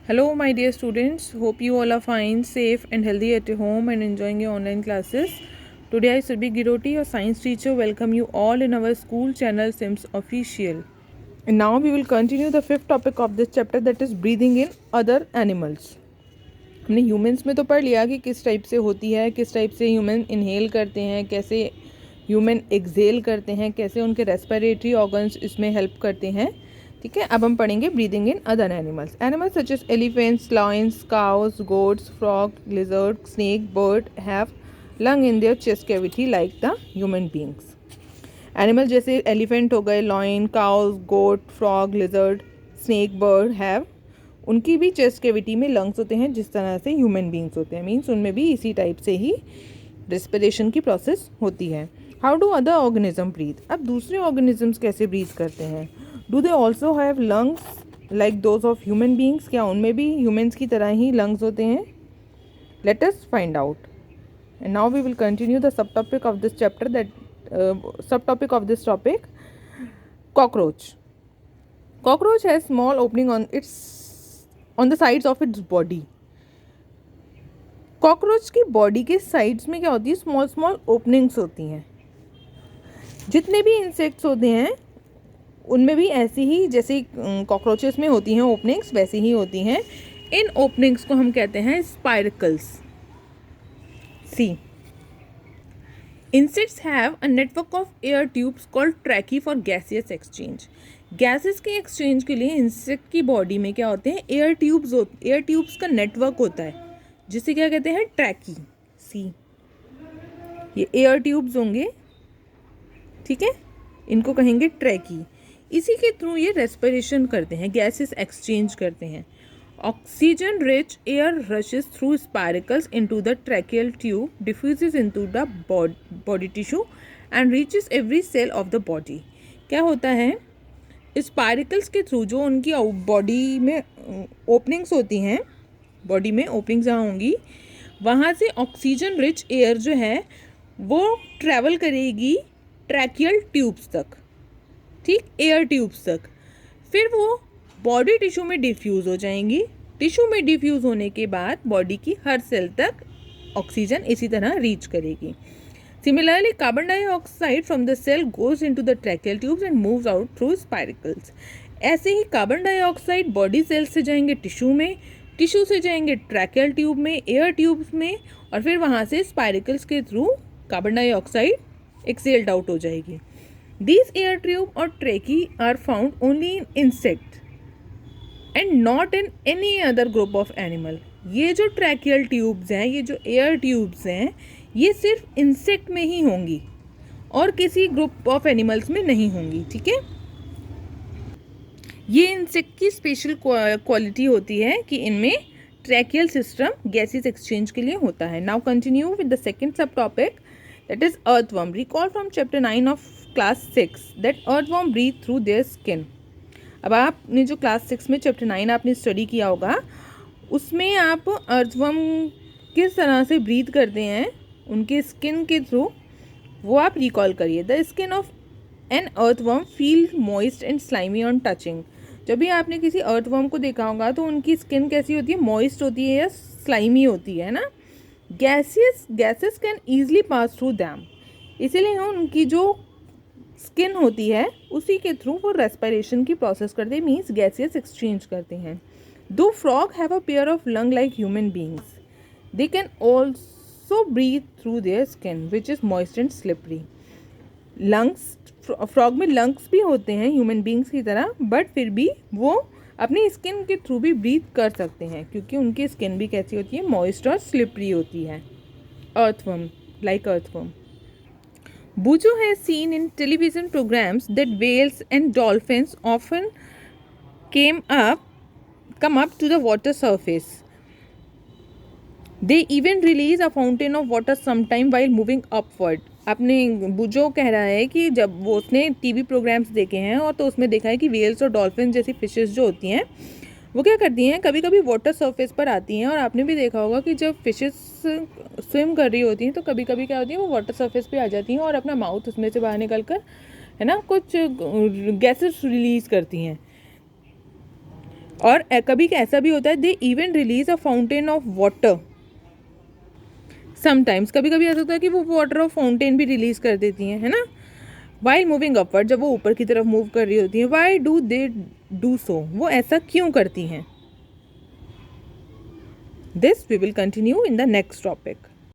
Hello, my dear students. Hope you all are fine, safe, and healthy at home and enjoying your online classes. Today, I, Surbhi Giroti, your science teacher, welcome you all in our school channel Sims Official. And now we will continue the fifth topic of this chapter, that is breathing in other animals. हमने humans में तो पढ़ लिया कि किस type से होती है, किस टाइप से ह्यूमन इनहेल करते हैं, कैसे ह्यूमन एक्सहेल करते हैं, कैसे उनके रेस्पिरेटरी ऑर्गन्स इसमें हेल्प करते हैं. ठीक है, अब हम पढ़ेंगे breathing in other animals. Animals such as elephants, lions, cows, goats, frog, lizard, snake, bird have lung in their chest cavity like the human beings. Animal जैसे एलिफेंट हो गए, lion, cows, goat, frog, lizard, snake, bird have, उनकी भी chest cavity में lungs होते हैं जिस तरह से ह्यूमन बींग्स होते हैं. मीन्स उनमें भी इसी टाइप से ही रेस्पिरेशन की प्रोसेस होती है. How do other organism breathe. अब दूसरे ऑर्गेनिजम्स कैसे ब्रीथ करते हैं. Do they also have lungs like those of human beings. क्या उनमें भी ह्यूमन्स की तरह ही लंग्स होते हैं. Let us find out. And now we will continue the sub topic of this chapter, that sub topic of this topic, cockroach. Cockroach has small opening on the sides of its body. Cockroach की body के sides में क्या होती है, small small openings होती हैं. जितने भी इंसेक्ट्स होते हैं उनमें भी ऐसी ही, जैसे कॉकरोचेस में होती हैं ओपनिंग्स, वैसी ही होती हैं. इन ओपनिंग्स को हम कहते हैं स्पाइरकल्स. सी, insects have a network of air tubes called tracheae for gaseous exchange. Gases के एक्सचेंज के लिए इंसेक्ट की बॉडी में क्या होते हैं, एयर ट्यूब्स का नेटवर्क होता है जिसे क्या कहते हैं, ट्रैकी. सी, ये एयर ट्यूब्स होंगे, ठीक है, इनको कहेंगे ट्रैकी. इसी के थ्रू ये रेस्पिरेशन करते हैं, गैसेस एक्सचेंज करते हैं. Oxygen rich air rushes through spiracles into the tracheal tube, diffuses into the body tissue and reaches every cell of the body. क्या होता है, स्पाइरिकल्स के थ्रू जो उनकी बॉडी में ओपनिंग्स होती हैं, बॉडी में ओपनिंग्स जहाँ होंगी वहाँ से ऑक्सीजन रिच एयर जो है वो ट्रैवल करेगी ट्रैकियल ट्यूब्स तक. ठीक, एयर ट्यूब्स तक. फिर वो बॉडी टिश्यू में डिफ्यूज़ हो जाएंगी. टिश्यू में डिफ्यूज़ होने के बाद बॉडी की हर सेल तक ऑक्सीजन इसी तरह रीच करेगी. Similarly carbon dioxide from the cell goes into the tracheal tubes and moves out through spiracles. ऐसे ही कार्बन डाइऑक्साइड बॉडी सेल्स से जाएंगे टिश्यू में, टिश्यू से जाएंगे ट्रैकियल ट्यूब में, एयर ट्यूब्स में, और फिर वहाँ से स्पाइरिकल्स के through carbon dioxide exhaled out हो जाएगी. These air tube और ट्रैकी are found only in insect and not in any other group of animal. ये जो ट्रैकियल ट्यूब्स हैं, ये जो एयर ट्यूब्स हैं, ये सिर्फ इंसेक्ट में ही होंगी और किसी ग्रुप ऑफ एनिमल्स में नहीं होंगी. ठीक है, ये इंसेक्ट की स्पेशल क्वालिटी होती है कि इनमें ट्रैकियल सिस्टम गैसेस एक्सचेंज के लिए होता है. Now continue with the second sub topic, that is earthworm. Recall from chapter 9 of class 6 that earthworm breathe through their skin. अब आपने जो क्लास 6 में चैप्टर 9 आपने स्टडी किया होगा, उसमें आप अर्थवर्म किस तरह से ब्रीथ करते हैं उनके स्किन के थ्रू, वो आप रिकॉल करिए. The skin of an earthworm feel moist and slimy on touching. जब भी आपने किसी अर्थवर्म को देखा होगा तो उनकी स्किन कैसी होती है, मॉइस्ट होती है या स्लाइमी होती है ना. Gases can easily pass through them. इसीलिए उनकी जो स्किन होती है उसी के थ्रू वो रेस्पिरेशन की प्रोसेस करते हैं, मीन्स गैसेस एक्सचेंज करते हैं. दो frog have a pair of lung like human beings, they can also breathe through their skin which is moist and slippery. Lungs, frog में लंग्स भी होते हैं ह्यूमन बींग्स की तरह, बट फिर भी वो अपनी स्किन के थ्रू भी ब्रीथ कर सकते हैं क्योंकि उनकी स्किन भी कैसी होती है, मॉइस्ट और स्लिपरी होती है. Earthworm, like earthworm. Bujo has seen in television programs that whales and dolphins often come up to the water surface. They even release a fountain of water sometime while moving upward. आपने बुजो कह रहा है कि जब वो उसने TV programmes देखे हैं और तो उसमें देखा है कि वेल्स और डॉल्फिन जैसी फिशेस जो होती हैं वो क्या करती हैं, कभी कभी वाटर सरफेस पर आती हैं. और आपने भी देखा होगा कि जब फिशेस स्विम कर रही होती हैं तो कभी कभी क्या होती है, वो वाटर सरफेस पे आ जाती हैं और अपना माउथ उसमें से बाहर निकल कर, है ना, कुछ गैसेस रिलीज़ करती हैं. और कभी ऐसा भी होता है they even release a fountain of water sometimes, कभी कभी ऐसा होता है कि वो वाटर ऑफ फाउंटेन भी रिलीज कर देती हैं, है ना। वाइल मूविंग अपवर्ड, जब वो ऊपर की तरफ मूव कर रही होती हैं, why do they do so, वो ऐसा क्यों करती हैं। This we will continue in the next topic.